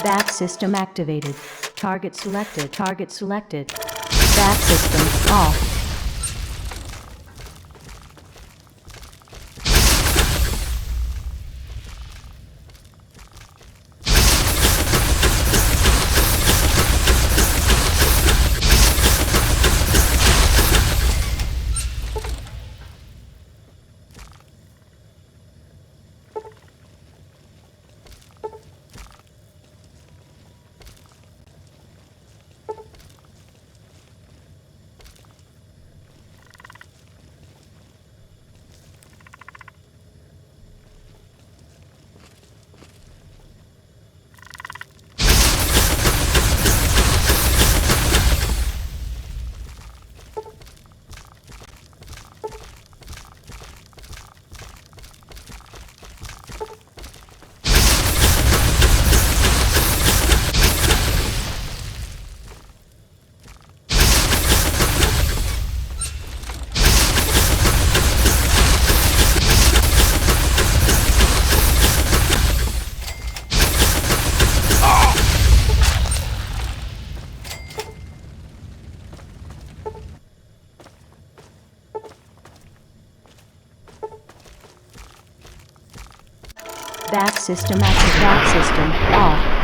Bat system activated. Target selected. Target selected. Bat system off. Bat system active. Bat system off.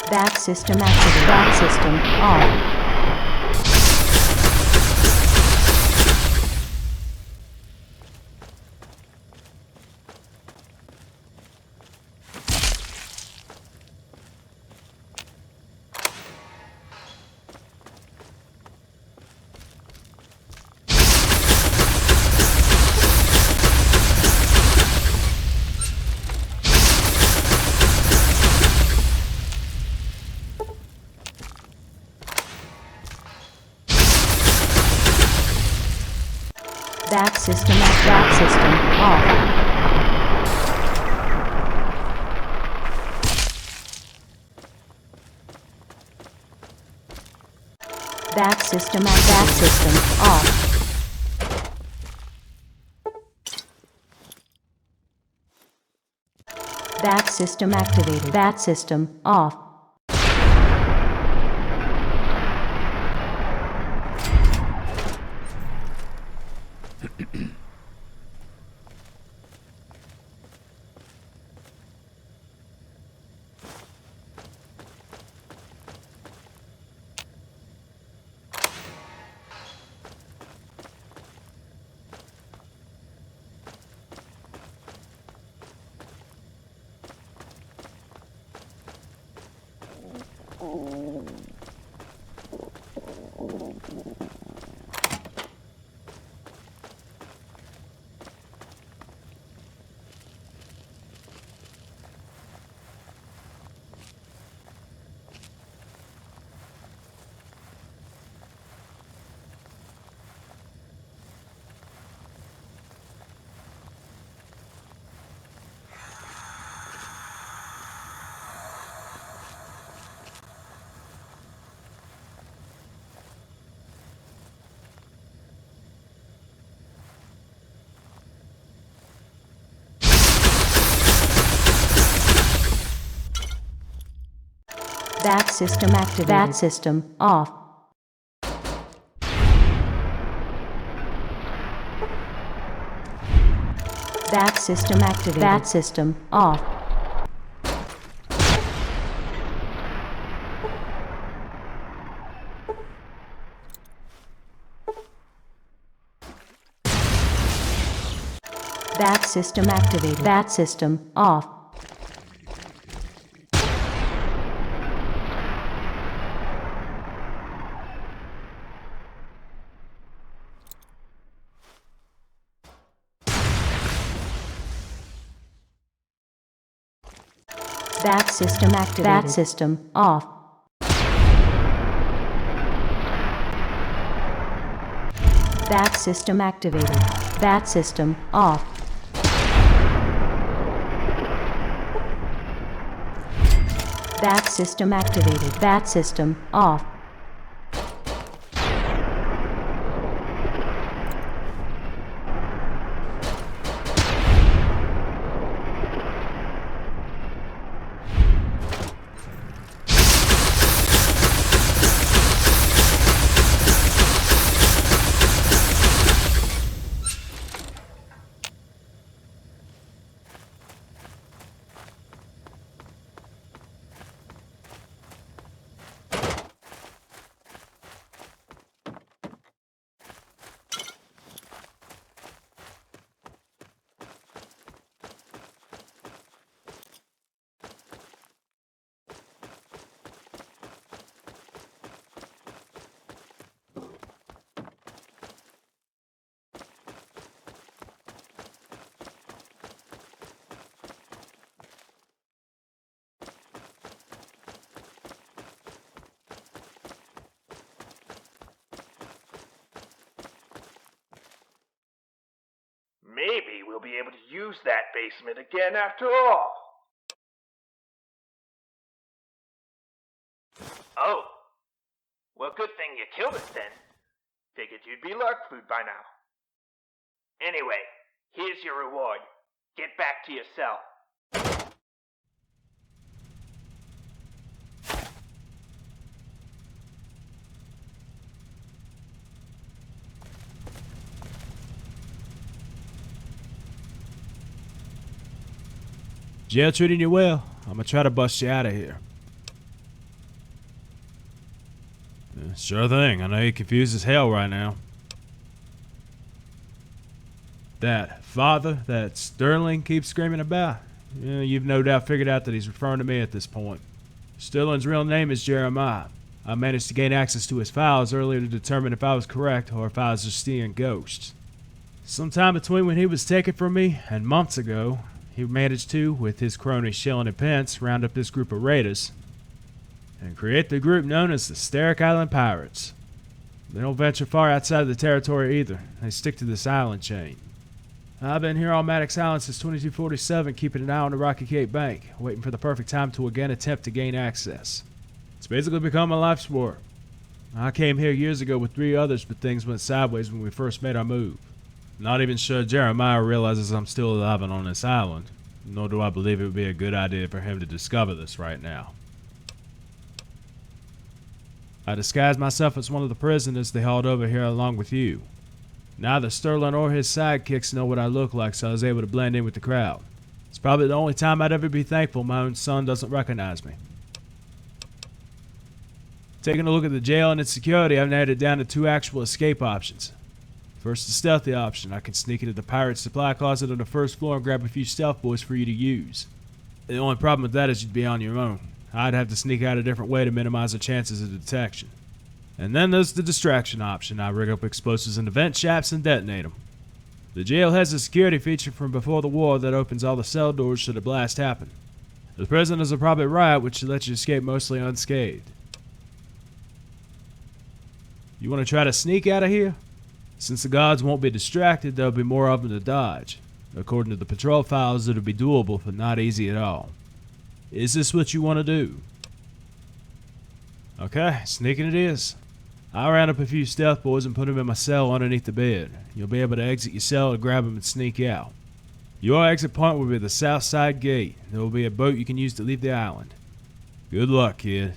Bat system active. Bat system off. That system off. That system off. That system activated. That system off. That system activated. That system off. That system activated. That system off. That system activated. That system off. That system activated. That system off. That system activated. That system off. That system activated. That system off. Maybe we'll be able to use that basement again after all. Oh. Well, good thing you killed it then. Figured you'd be lark food by now. Anyway, here's your reward. Get back to your cell. Jail treating you well. I'm gonna try to bust you out of here. Sure thing. I know you're confused as hell right now. That father that Sterling keeps screaming about, you've no doubt figured out that he's referring to me at this point. Sterling's real name is Jeremiah. I managed to gain access to his files earlier to determine if I was correct or if I was just seeing ghosts. Sometime between when he was taken from me and months ago, he managed to, with his cronies Shellin and Pence, round up this group of raiders and create the group known as the Steric Island Pirates. They don't venture far outside of the territory either. They stick to this island chain. I've been here on Maddox Island since 2247, keeping an eye on the Rocky Cape Bank, waiting for the perfect time to again attempt to gain access. It's basically become a life's work. I came here years ago with 3 others, but things went sideways when we first made our move. Not even sure Jeremiah realizes I'm still alive and on this island, nor do I believe it would be a good idea for him to discover this right now. I disguised myself as one of the prisoners they hauled over here along with you. Neither Sterling or his sidekicks know what I look like, so I was able to blend in with the crowd. It's probably the only time I'd ever be thankful my own son doesn't recognize me. Taking a look at the jail and its security, I've narrowed it down to 2 actual escape options. First, the stealthy option. I can sneak into the pirate's supply closet on the first floor and grab a few stealth boys for you to use. The only problem with that is you'd be on your own. I'd have to sneak out a different way to minimize the chances of detection. And then there's the distraction option. I rig up explosives in the vent shafts and detonate them. The jail has a security feature from before the war that opens all the cell doors should a blast happen. The prisoners will probably riot, which should let you escape mostly unscathed. You want to try to sneak out of here? Since the guards won't be distracted, there'll be more of them to dodge. According to the patrol files, it'll be doable, but not easy at all. Is this what you want to do? Okay, sneaking it is. I'll round up a few stealth boys and put them in my cell underneath the bed. You'll be able to exit your cell to grab them and sneak out. Your exit point will be the south side gate. There will be a boat you can use to leave the island. Good luck, kid.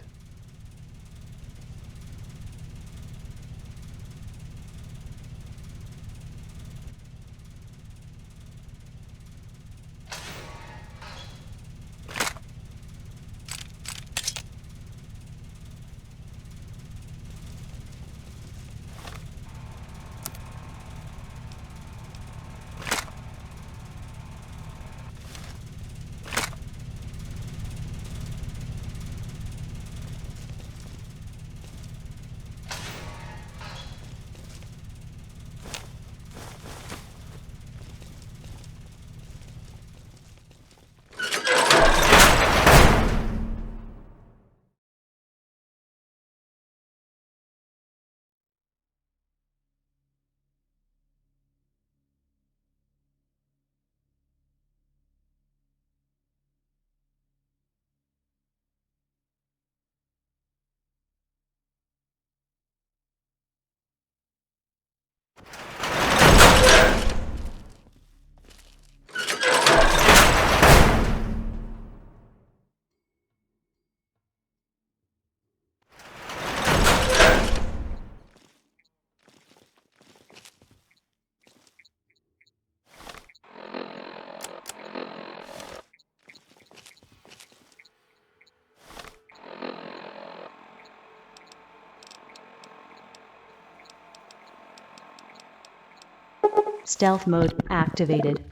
Stealth mode activated.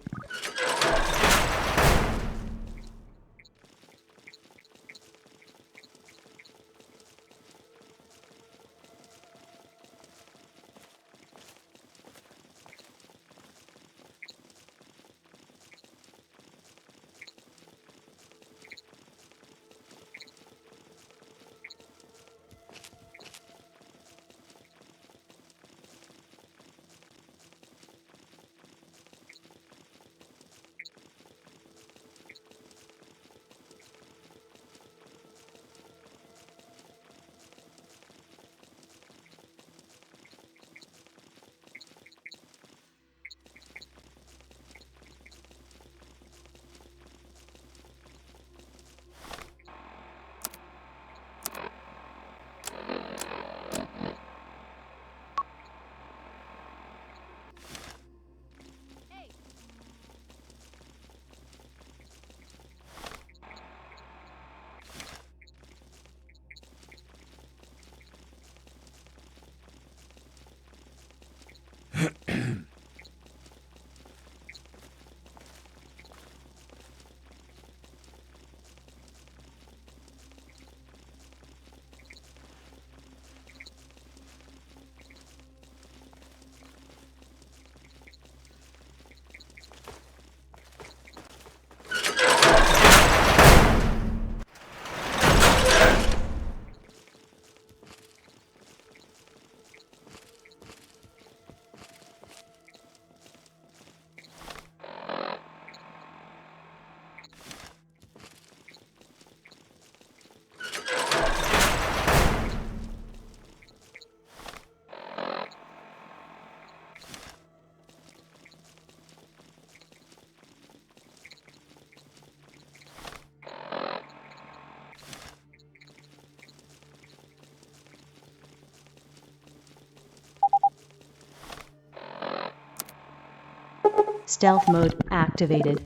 Stealth mode activated.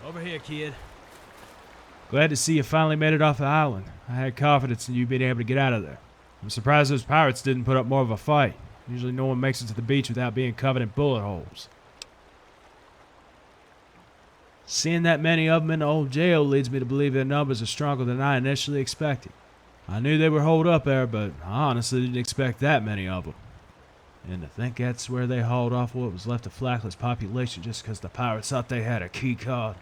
Over here, kid. Glad to see you finally made it off the island. I had confidence in you being able to get out of there. I'm surprised those pirates didn't put up more of a fight. Usually no one makes it to the beach without being covered in bullet holes. Seeing that many of them in the old jail leads me to believe their numbers are stronger than I initially expected. I knew they were holed up there, but I honestly didn't expect that many of them. And to think that's where they hauled off what was left of Flacklin's population just because the pirates thought they had a key card.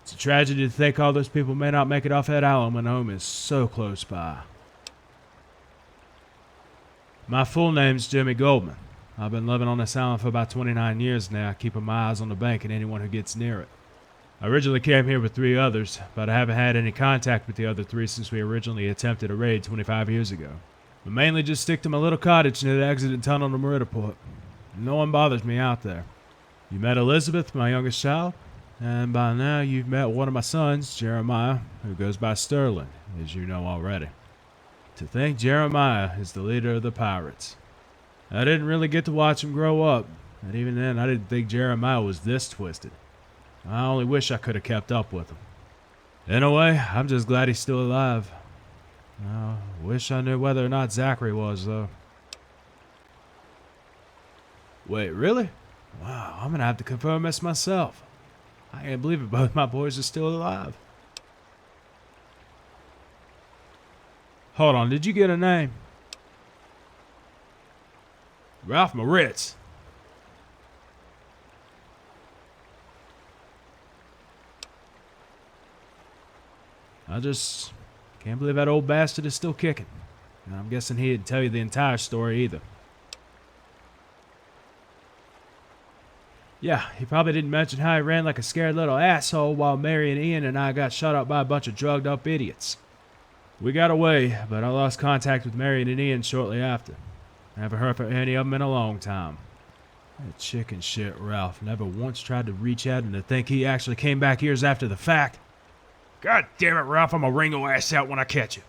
It's a tragedy to think all those people may not make it off that island when home is so close by. My full name's Jimmy Goldman. I've been living on this island for about 29 years now, keeping my eyes on the bank and anyone who gets near it. I originally came here with 3 others, but I haven't had any contact with the other 3 since we originally attempted a raid 25 years ago. I mainly just stick to my little cottage near the exit and tunnel to Meritaport. No one bothers me out there. You met Elizabeth, my youngest child, and by now you've met one of my sons, Jeremiah, who goes by Sterling, as you know already. To think Jeremiah is the leader of the pirates. I didn't really get to watch him grow up, and even then I didn't think Jeremiah was this twisted. I only wish I could have kept up with him. In a way, I'm just glad he's still alive. I wish I knew whether or not Zachary was, though. Wait, really? Wow, I'm gonna have to confirm this myself. I can't believe it, both my boys are still alive. Hold on, did you get a name? Ralph Moritz. I just can't believe that old bastard is still kicking. And I'm guessing he didn't tell you the entire story either. Yeah, he probably didn't mention how he ran like a scared little asshole while Mary and Ian and I got shot up by a bunch of drugged up idiots. We got away, but I lost contact with Mary and Ian shortly after. I haven't heard from any of them in a long time. That chicken shit Ralph never once tried to reach out and to think he actually came back years after the fact. God damn it, Ralph, I'm gonna wring your ass out when I catch you.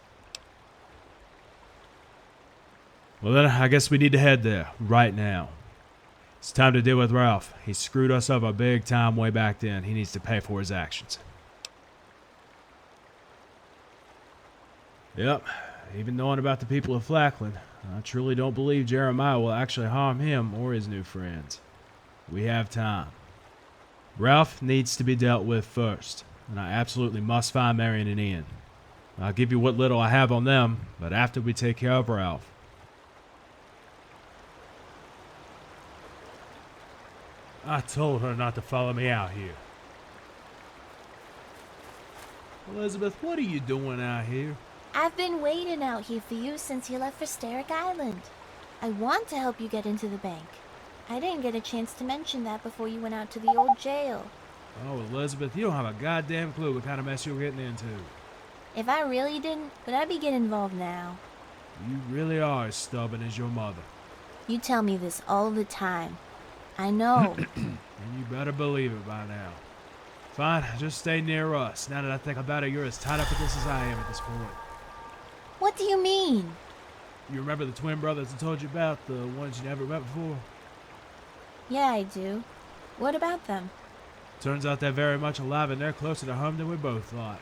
Well then, I guess we need to head there, right now. It's time to deal with Ralph. He screwed us over big time way back then. He needs to pay for his actions. Yep, even knowing about the people of Flacklin, I truly don't believe Jeremiah will actually harm him or his new friends. We have time. Ralph needs to be dealt with first, and I absolutely must find Marion and Ian. I'll give you what little I have on them, but after we take care of Ralph. I told her not to follow me out here. Elizabeth, what are you doing out here? I've been waiting out here for you since you left for Steric Island. I want to help you get into the bank. I didn't get a chance to mention that before you went out to the old jail. Oh, Elizabeth, you don't have a goddamn clue what kind of mess you're getting into. If I really didn't, would I be getting involved now? You really are as stubborn as your mother. You tell me this all the time. I know. And you better believe it by now. Fine, just stay near us. Now that I think about it, you're as tied up with this as I am at this point. What do you mean? You remember the twin brothers I told you about, the ones you never met before? Yeah, I do. What about them? Turns out they're very much alive and they're closer to home than we both thought.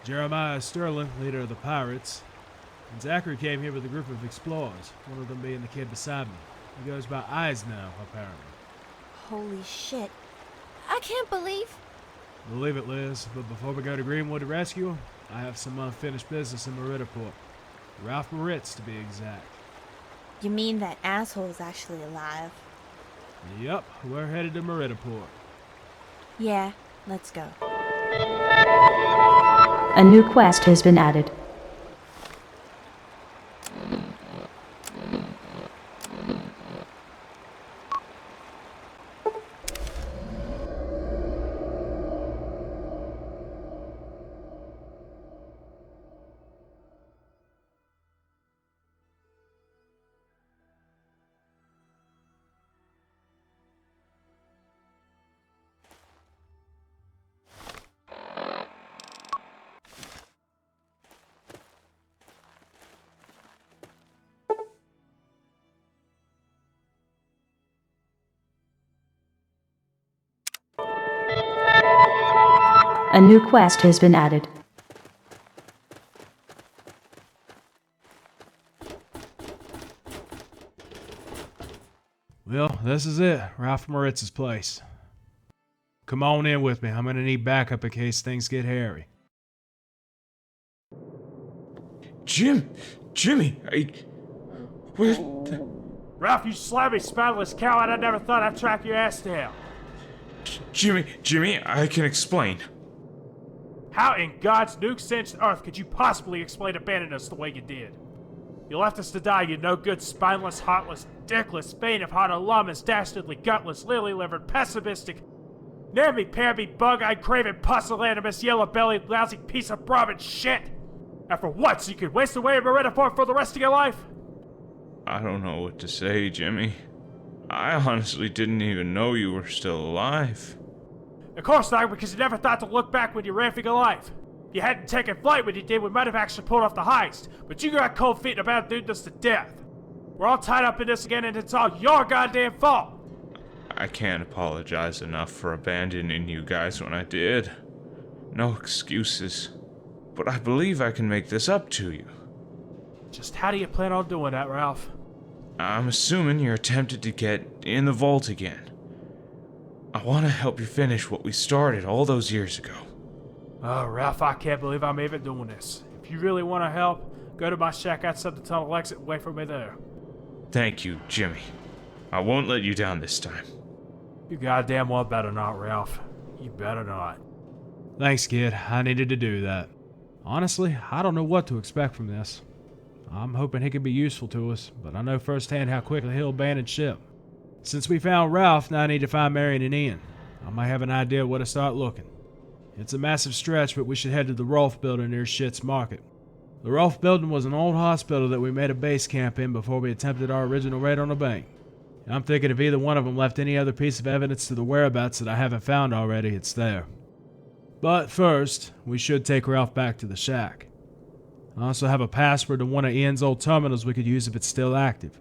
Jeremiah Sterling, leader of the pirates, and Zachary came here with a group of explorers, one of them being the kid beside me. He goes by Eyes now, apparently. Holy shit. I can't believe... Believe it, Liz, but before we go to Greenwood to rescue him, I have some unfinished business in Meritaport. Ralph Moritz, to be exact. You mean that asshole's actually alive? Yep, we're headed to Meritaport. Yeah, let's go. A new quest has been added. A new quest has been added. Well, this is it, Ralph Moritz's place. Come on in with me. I'm gonna need backup in case things get hairy. Jimmy, where the... Ralph, you slabby, spineless coward, I never thought I'd track your ass down. Jimmy, I can explain. How in God's nuke-sensed earth could you possibly explain abandoning us the way you did? You left us to die, you no-good, spineless, heartless, dickless, faint-of-heart, alarmist, dastardly, gutless, lily-livered, pessimistic, namby-pamby, bug-eyed, craven, pusillanimous, yellow-bellied, lousy piece of brahmin shit! And for what, so you could waste away in Meritaport for the rest of your life? I don't know what to say, Jimmy. I honestly didn't even know you were still alive. Of course not, because you never thought to look back when you ran for your life. If you hadn't taken flight when you did, we might have actually pulled off the heist. But you got cold feet and abandoned us to death. We're all tied up in this again, and it's all your goddamn fault. I can't apologize enough for abandoning you guys when I did. No excuses. But I believe I can make this up to you. Just how do you plan on doing that, Ralph? I'm assuming you're tempted to get in the vault again. I want to help you finish what we started all those years ago. Oh, Ralph, I can't believe I'm even doing this. If you really want to help, go to my shack outside the tunnel exit and wait for me there. Thank you, Jimmy. I won't let you down this time. You goddamn well better not, Ralph. You better not. Thanks, kid. I needed to do that. Honestly, I don't know what to expect from this. I'm hoping he can be useful to us, but I know firsthand how quickly he'll abandon ship. Since we found Ralph, now I need to find Marion and Ian. I might have an idea where to start looking. It's a massive stretch, but we should head to the Rolfe building near Schitt's Market. The Rolfe building was an old hospital that we made a base camp in before we attempted our original raid on the bank. I'm thinking if either one of them left any other piece of evidence to the whereabouts that I haven't found already, it's there. But first, we should take Ralph back to the shack. I also have a password to one of Ian's old terminals we could use if it's still active.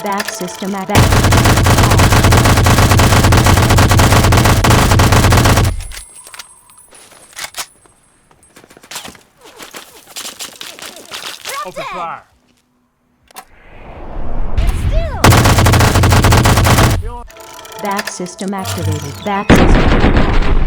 Bat system activated. Open fire. Still. Bat system activated. Bat system.